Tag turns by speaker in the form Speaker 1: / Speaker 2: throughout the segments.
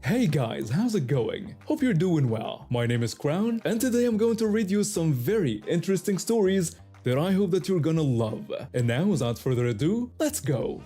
Speaker 1: Hey guys, how's it going? Hope you're doing well. My name is Crown, and today I'm going to read you some very interesting stories that I hope that you're gonna love. And now, without further ado, let's go!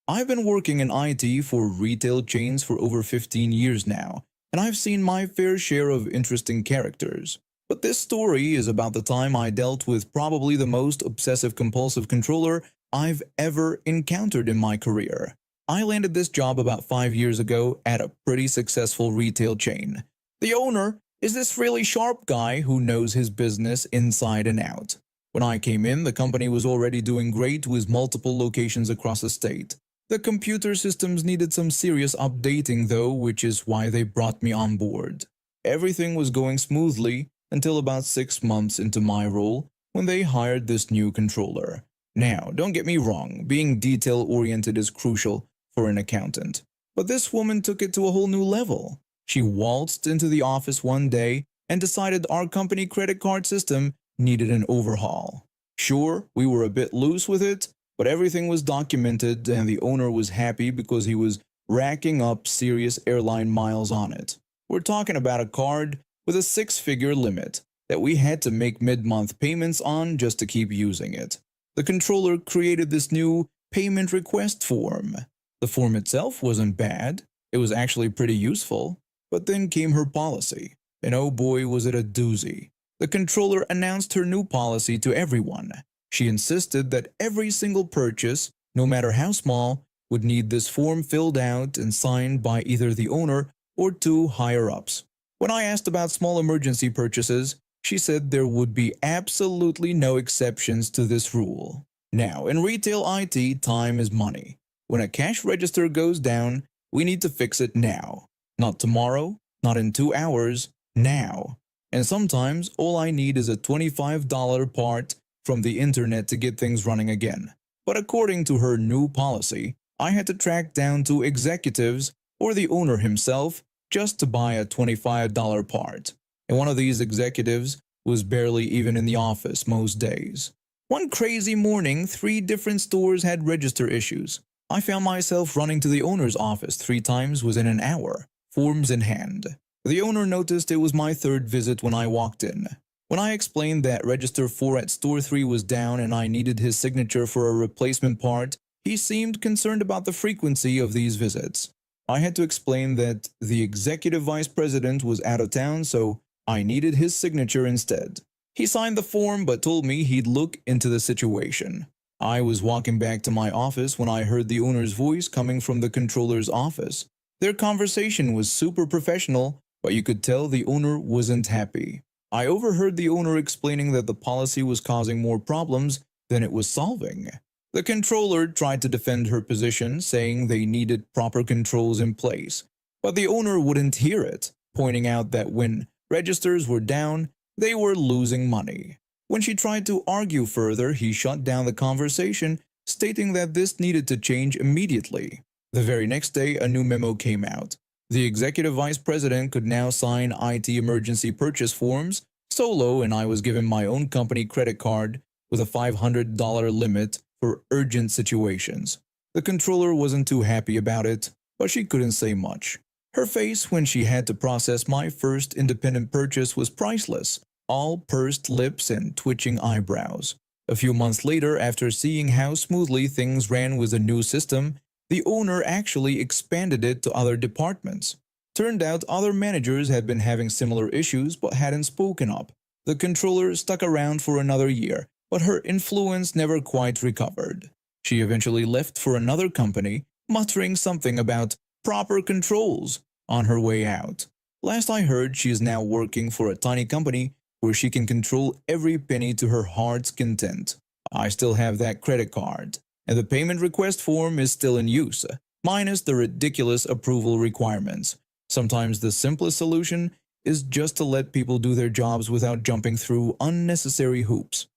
Speaker 2: I've been working in IT for retail chains for over 15 years now, and I've seen my fair share of interesting characters. But this story is about the time I dealt with probably the most obsessive-compulsive controller I've ever encountered in my career. I landed this job about 5 years ago at a pretty successful retail chain. The owner is this really sharp guy who knows his business inside and out. When I came in, the company was already doing great with multiple locations across the state. The computer systems needed some serious updating though, which is why they brought me on board. Everything was going smoothly until about 6 months into my role when they hired this new controller. Now, don't get me wrong, being detail-oriented is crucial for an accountant. But this woman took it to a whole new level. She waltzed into the office one day and decided our company credit card system needed an overhaul. Sure, we were a bit loose with it, but everything was documented and the owner was happy because he was racking up serious airline miles on it. We're talking about a card with a 6-figure limit that we had to make mid-month payments on just to keep using it. The controller created this new payment request form. The form itself wasn't bad, it was actually pretty useful, but then came her policy, and oh boy was it a doozy. The controller announced her new policy to everyone. She insisted that every single purchase, no matter how small, would need this form filled out and signed by either the owner or 2 higher-ups. When I asked about small emergency purchases, she said there would be absolutely no exceptions to this rule. Now, in retail IT, time is money. When a cash register goes down, we need to fix it now. Not tomorrow, not in 2 hours, now. And sometimes all I need is a $25 part from the internet to get things running again. But according to her new policy, I had to track down 2 executives or the owner himself just to buy a $25 part. And one of these executives was barely even in the office most days. One crazy morning, 3 different stores had register issues. I found myself running to the owner's office 3 times within an hour, forms in hand. The owner noticed it was my 3rd visit when I walked in. When I explained that register 4 at store 3 was down and I needed his signature for a replacement part, he seemed concerned about the frequency of these visits. I had to explain that the executive vice president was out of town, so I needed his signature instead. He signed the form but told me he'd look into the situation. I was walking back to my office when I heard the owner's voice coming from the controller's office. Their conversation was super professional, but you could tell the owner wasn't happy. I overheard the owner explaining that the policy was causing more problems than it was solving. The controller tried to defend her position, saying they needed proper controls in place, but the owner wouldn't hear it, pointing out that when registers were down, they were losing money. When she tried to argue further, he shut down the conversation, stating that this needed to change immediately. The very next day, a new memo came out. The executive vice president could now sign IT emergency purchase forms solo, and I was given my own company credit card with a $500 limit for urgent situations. The controller wasn't too happy about it, but she couldn't say much. Her face when she had to process my first independent purchase was priceless, all pursed lips and twitching eyebrows. A few months later, after seeing how smoothly things ran with the new system, the owner actually expanded it to other departments. Turned out other managers had been having similar issues but hadn't spoken up. The controller stuck around for another year, but her influence never quite recovered. She eventually left for another company, muttering something about proper controls on her way out. Last I heard, she is now working for a tiny company where she can control every penny to her heart's content. I still have that credit card, and the payment request form is still in use, minus the ridiculous approval requirements. Sometimes the simplest solution is just to let people do their jobs without jumping through unnecessary hoops.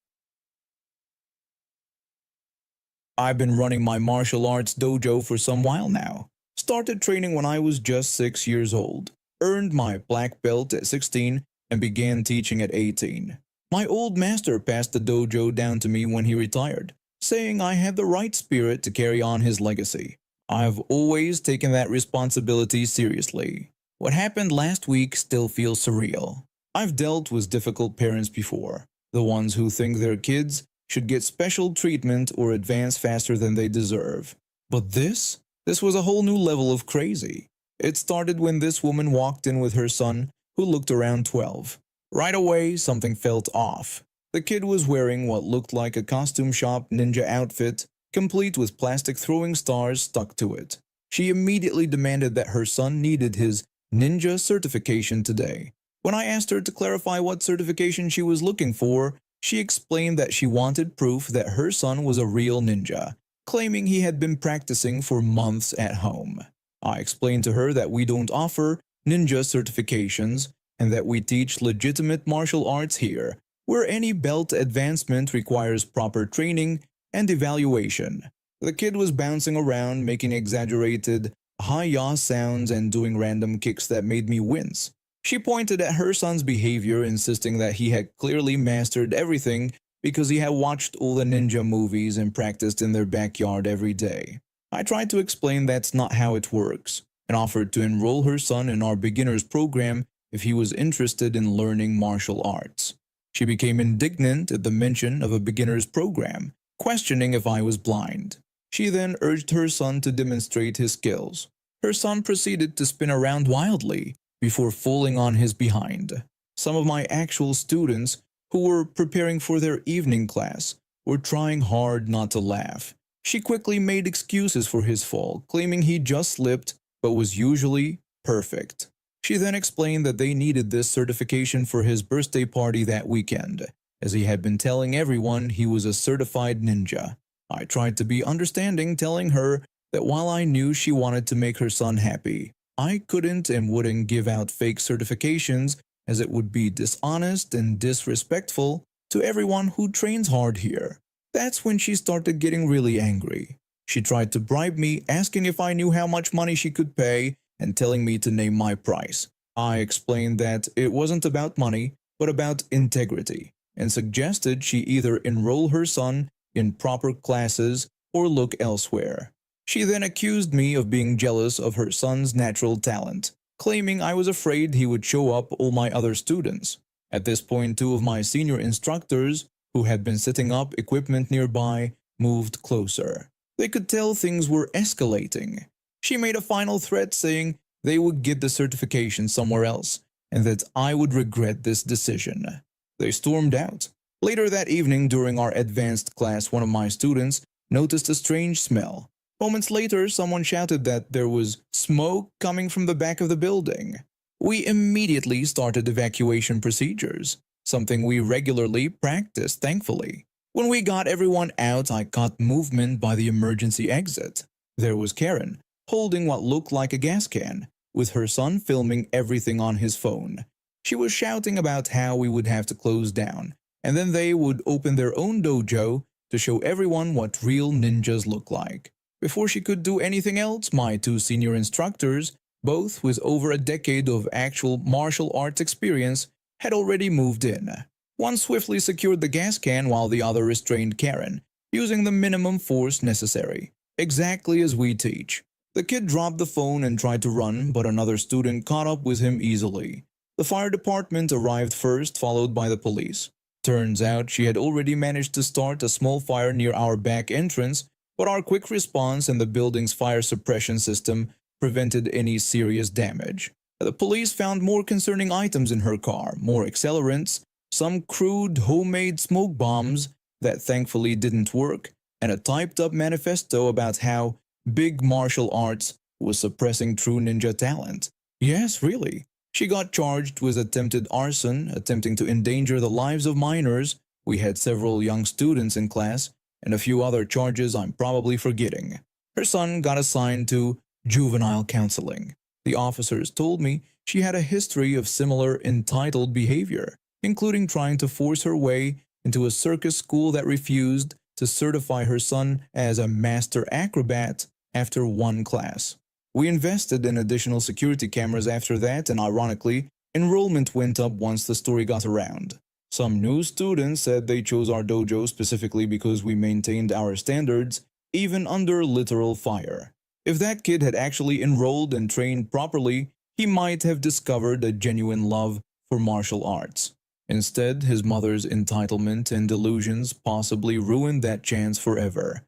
Speaker 2: I've been running my martial arts dojo for some while now. Started training when I was just 6 years old, earned my black belt at 16, and began teaching at 18. My old master passed the dojo down to me when he retired, saying I had the right spirit to carry on his legacy. I've always taken that responsibility seriously. What happened last week still feels surreal. I've dealt with difficult parents before, the ones who think their kids should get special treatment or advance faster than they deserve. But this was a whole new level of crazy. It started when this woman walked in with her son, who looked around 12. Right away, something felt off. The kid was wearing what looked like a costume shop ninja outfit, complete with plastic throwing stars stuck to it. She immediately demanded that her son needed his ninja certification today. When I asked her to clarify what certification she was looking for, she explained that she wanted proof that her son was a real ninja, claiming he had been practicing for months at home. I explained to her that we don't offer ninja certifications and that we teach legitimate martial arts here, where any belt advancement requires proper training and evaluation. The kid was bouncing around, making exaggerated hi-ya sounds and doing random kicks that made me wince. She pointed at her son's behavior, insisting that he had clearly mastered everything because he had watched all the ninja movies and practiced in their backyard every day. I tried to explain that's not how it works, and offered to enroll her son in our beginners program if he was interested in learning martial arts. She became indignant at the mention of a beginner's program, questioning if I was blind. She then urged her son to demonstrate his skills. Her son proceeded to spin around wildly before falling on his behind. Some of my actual students, who were preparing for their evening class, were trying hard not to laugh. She quickly made excuses for his fall, claiming he just slipped but was usually perfect. She then explained that they needed this certification for his birthday party that weekend, as he had been telling everyone he was a certified ninja. I tried to be understanding, telling her that while I knew she wanted to make her son happy, I couldn't and wouldn't give out fake certifications, as it would be dishonest and disrespectful to everyone who trains hard here. That's when she started getting really angry. She tried to bribe me, asking if I knew how much money she could pay and telling me to name my price. I explained that it wasn't about money, but about integrity, and suggested she either enroll her son in proper classes or look elsewhere. She then accused me of being jealous of her son's natural talent, claiming I was afraid he would show up all my other students. At this point, two of my senior instructors, who had been setting up equipment nearby, moved closer. They could tell things were escalating. She made a final threat saying they would get the certification somewhere else and that I would regret this decision. They stormed out. Later that evening during our advanced class, one of my students noticed a strange smell. Moments later, someone shouted that there was smoke coming from the back of the building. We immediately started evacuation procedures, something we regularly practice, thankfully. When we got everyone out, I caught movement by the emergency exit. There was Karen, holding what looked like a gas can, with her son filming everything on his phone. She was shouting about how we would have to close down, and then they would open their own dojo to show everyone what real ninjas look like. Before she could do anything else, my two senior instructors, both with over a decade of actual martial arts experience, had already moved in. One swiftly secured the gas can while the other restrained Karen, using the minimum force necessary, exactly as we teach. The kid dropped the phone and tried to run, but another student caught up with him easily. The fire department arrived first, followed by the police. Turns out she had already managed to start a small fire near our back entrance, but our quick response and the building's fire suppression system prevented any serious damage. The police found more concerning items in her car, more accelerants, some crude homemade smoke bombs that thankfully didn't work, and a typed-up manifesto about how big martial arts was suppressing true ninja talent. Yes, really. She got charged with attempted arson, attempting to endanger the lives of minors. We had several young students in class, and a few other charges I'm probably forgetting. Her son got assigned to juvenile counseling. The officers told me she had a history of similar entitled behavior, including trying to force her way into a circus school that refused to certify her son as a master acrobat after one class. We invested in additional security cameras after that, and ironically, enrollment went up once the story got around. Some new students said they chose our dojo specifically because we maintained our standards even under literal fire. If that kid had actually enrolled and trained properly, he might have discovered a genuine love for martial arts. Instead, his mother's entitlement and delusions possibly ruined that chance forever.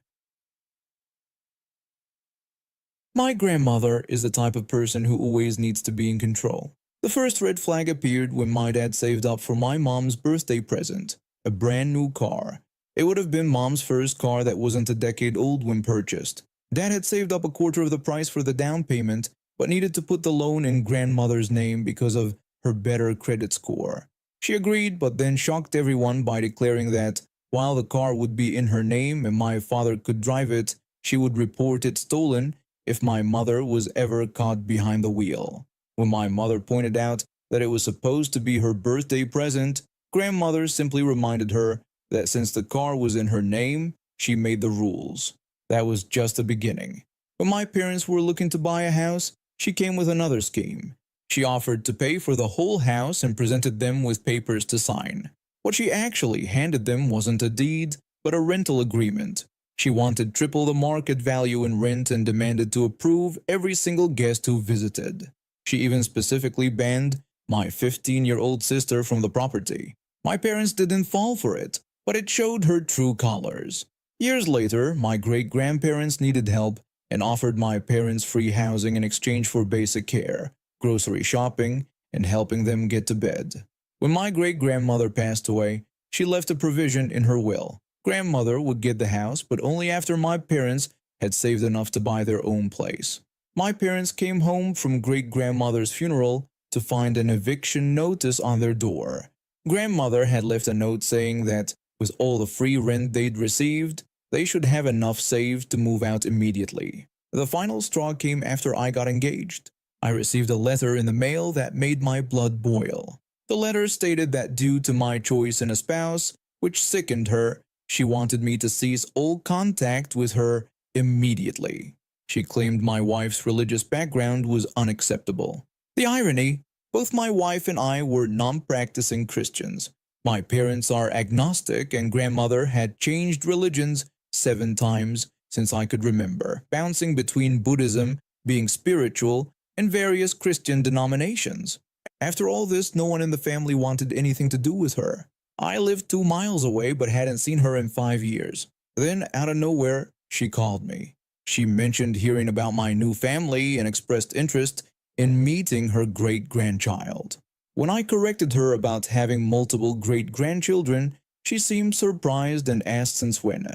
Speaker 2: My grandmother is the type of person who always needs to be in control. The first red flag appeared when my dad saved up for my mom's birthday present, a brand new car. It would have been mom's first car that wasn't a decade old when purchased. Dad had saved up a quarter of the price for the down payment, but needed to put the loan in grandmother's name because of her better credit score. She agreed, but then shocked everyone by declaring that while the car would be in her name and my father could drive it, she would report it stolen if my mother was ever caught behind the wheel. When my mother pointed out that it was supposed to be her birthday present, grandmother simply reminded her that since the car was in her name, she made the rules. That was just the beginning. When my parents were looking to buy a house, she came with another scheme. She offered to pay for the whole house and presented them with papers to sign. What she actually handed them wasn't a deed, but a rental agreement. She wanted triple the market value in rent and demanded to approve every single guest who visited. She even specifically banned my 15-year-old sister from the property. My parents didn't fall for it, but it showed her true colors. Years later, my great-grandparents needed help and offered my parents free housing in exchange for basic care, grocery shopping, and helping them get to bed. When my great-grandmother passed away, she left a provision in her will. Grandmother would get the house, but only after my parents had saved enough to buy their own place. My parents came home from great-grandmother's funeral to find an eviction notice on their door. Grandmother had left a note saying that with all the free rent they'd received, they should have enough saved to move out immediately. The final straw came after I got engaged. I received a letter in the mail that made my blood boil. The letter stated that due to my choice in a spouse, which sickened her, she wanted me to cease all contact with her immediately. She claimed my wife's religious background was unacceptable. The irony, both my wife and I were non-practicing Christians. My parents are agnostic and grandmother had changed religions 7 times since I could remember, bouncing between Buddhism, being spiritual, and various Christian denominations. After all this, no one in the family wanted anything to do with her. I lived 2 miles away but hadn't seen her in 5 years. Then, out of nowhere, she called me. She mentioned hearing about my new family and expressed interest in meeting her great-grandchild. When I corrected her about having multiple great-grandchildren, she seemed surprised and asked since when.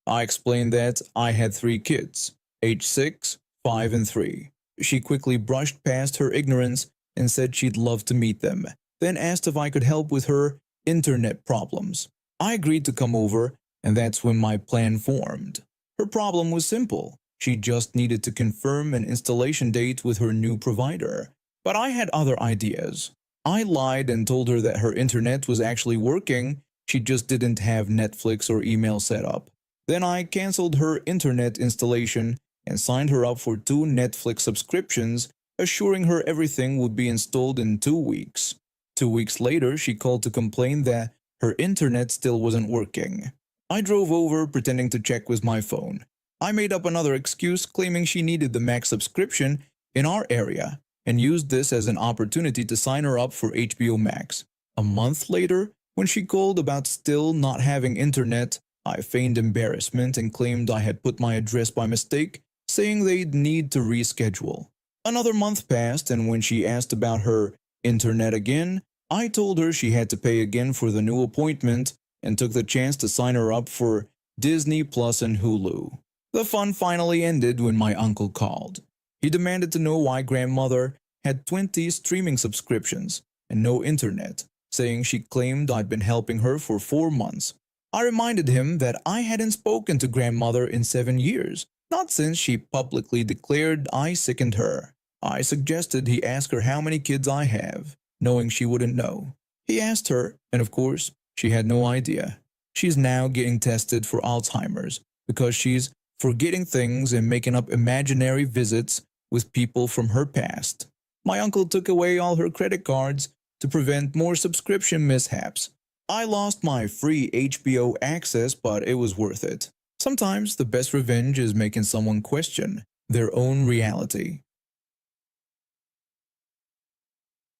Speaker 2: I explained that I had 3 kids, age 6, 5, and 3. She quickly brushed past her ignorance and said she'd love to meet them, then asked if I could help with her internet problems. I agreed to come over, and that's when my plan formed. Her problem was simple. She just needed to confirm an installation date with her new provider. But I had other ideas. I lied and told her that her internet was actually working, she just didn't have Netflix or email set up. Then I canceled her internet installation and signed her up for 2 Netflix subscriptions, assuring her everything would be installed in 2 weeks. 2 weeks later, she called to complain that her internet still wasn't working. I drove over, pretending to check with my phone. I made up another excuse, claiming she needed the max subscription in our area, and used this as an opportunity to sign her up for HBO Max. A month later, when she called about still not having internet, I feigned embarrassment and claimed I had put my address by mistake, saying they'd need to reschedule. Another month passed, and when she asked about her internet again, I told her she had to pay again for the new appointment and took the chance to sign her up for Disney Plus and Hulu. The fun finally ended when my uncle called. He demanded to know why grandmother had 20 streaming subscriptions and no internet, saying she claimed I'd been helping her for 4 months. I reminded him that I hadn't spoken to grandmother in 7 years, not since she publicly declared I sickened her. I suggested he ask her how many kids I have, knowing she wouldn't know. He asked her, and of course, she had no idea. She's now getting tested for Alzheimer's because she's forgetting things and making up imaginary visits with people from her past. My uncle took away all her credit cards to prevent more subscription mishaps. I lost my free HBO access, but it was worth it. Sometimes the best revenge is making someone question their own reality.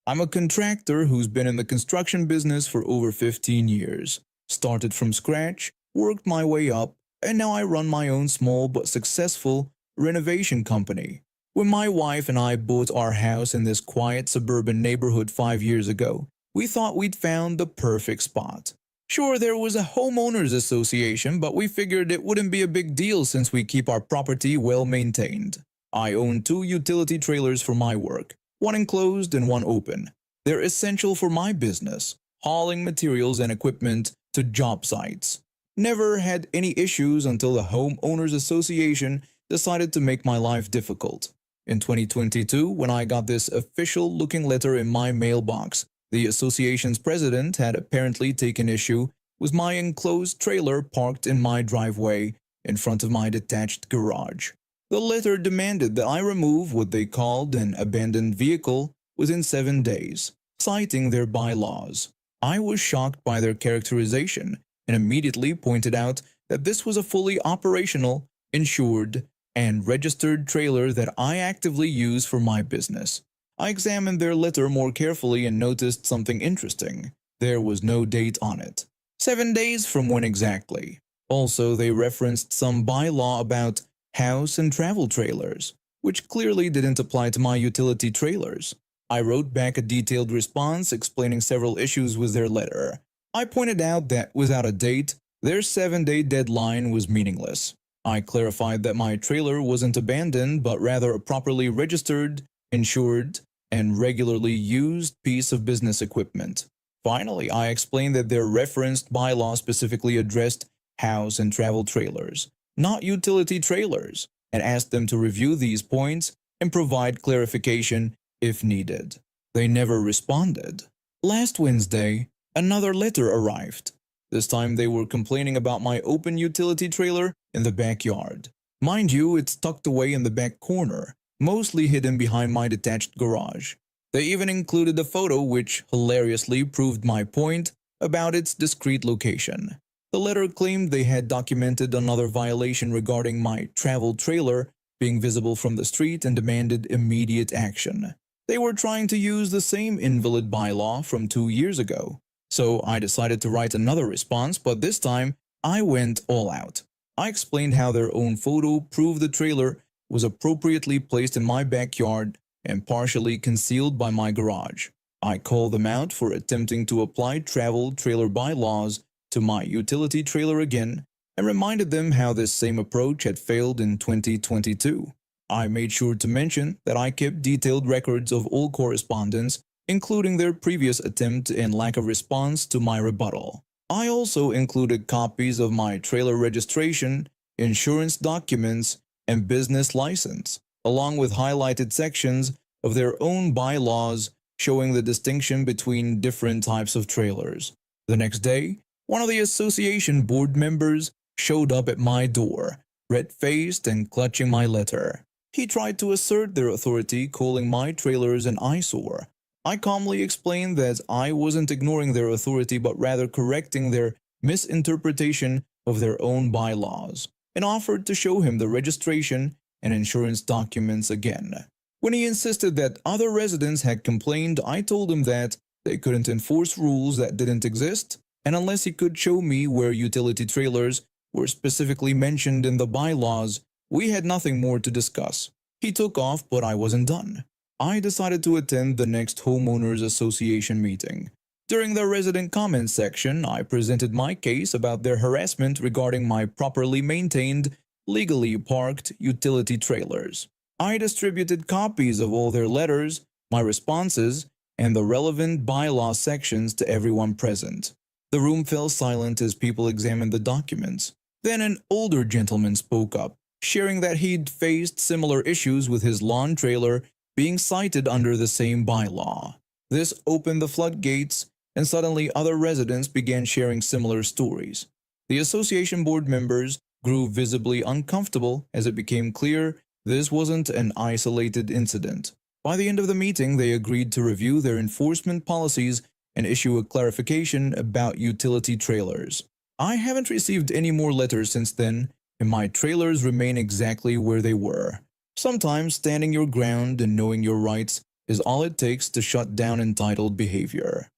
Speaker 2: I'm a contractor who's been in the construction business for over 15 years. Started from scratch, worked my way up, and now I run my own small but successful renovation company. When my wife and I bought our house in this quiet suburban neighborhood 5 years ago, we thought we'd found the perfect spot. Sure, there was a homeowners association, but we figured it wouldn't be a big deal since we keep our property well maintained. I own 2 utility trailers for my work, one enclosed and one open. They're essential for my business, hauling materials and equipment to job sites. Never had any issues until the homeowners association decided to make my life difficult. In 2022, when I got this official-looking letter in my mailbox, the association's president had apparently taken issue with my enclosed trailer parked in my driveway in front of my detached garage. The letter demanded that I remove what they called an abandoned vehicle within 7 days, citing their bylaws. I was shocked by their characterization and immediately pointed out that this was a fully operational, insured, and registered trailer that I actively use for my business. I examined their letter more carefully and noticed something interesting. There was no date on it. 7 days from when exactly? Also, they referenced some bylaw about house and travel trailers, which clearly didn't apply to my utility trailers. I wrote back a detailed response explaining several issues with their letter. I pointed out that without a date, their 7-day deadline was meaningless. I clarified that my trailer wasn't abandoned but rather a properly registered, insured, and regularly used piece of business equipment. Finally, I explained that their referenced bylaw specifically addressed house and travel trailers, not utility trailers, and asked them to review these points and provide clarification if needed. They never responded. Last Wednesday, another letter arrived. This time they were complaining about my open utility trailer in the backyard. Mind you, it's tucked away in the back corner, mostly hidden behind my detached garage. They even included a photo which hilariously proved my point about its discreet location. The letter claimed they had documented another violation regarding my travel trailer being visible from the street and demanded immediate action. They were trying to use the same invalid bylaw from 2 years ago. So I decided to write another response, but this time I went all out. I explained how their own photo proved the trailer was appropriately placed in my backyard and partially concealed by my garage. I called them out for attempting to apply travel trailer bylaws to my utility trailer again and reminded them how this same approach had failed in 2022. I made sure to mention that I kept detailed records of all correspondence, including their previous attempt and lack of response to my rebuttal. I also included copies of my trailer registration, insurance documents, and business license, along with highlighted sections of their own bylaws showing the distinction between different types of trailers. The next day, one of the association board members showed up at my door, red-faced and clutching my letter. He tried to assert their authority, calling my trailers an eyesore. I calmly explained that I wasn't ignoring their authority but rather correcting their misinterpretation of their own bylaws, and offered to show him the registration and insurance documents again. When he insisted that other residents had complained, I told him that they couldn't enforce rules that didn't exist, and unless he could show me where utility trailers were specifically mentioned in the bylaws, we had nothing more to discuss. He took off, but I wasn't done. I decided to attend the next homeowners association meeting. During the resident comments section, I presented my case about their harassment regarding my properly maintained, legally parked utility trailers. I distributed copies of all their letters, my responses, and the relevant bylaw sections to everyone present. The room fell silent as people examined the documents. Then an older gentleman spoke up, sharing that he'd faced similar issues with his lawn trailer being cited under the same bylaw. This opened the floodgates, and suddenly other residents began sharing similar stories. The association board members grew visibly uncomfortable as it became clear this wasn't an isolated incident. By the end of the meeting, they agreed to review their enforcement policies and issue a clarification about utility trailers. I haven't received any more letters since then, and my trailers remain exactly where they were. Sometimes standing your ground and knowing your rights is all it takes to shut down entitled behavior.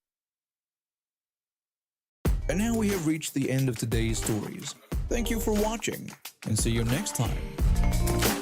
Speaker 2: And now we have reached the end of today's stories. Thank you for watching, and see you next time.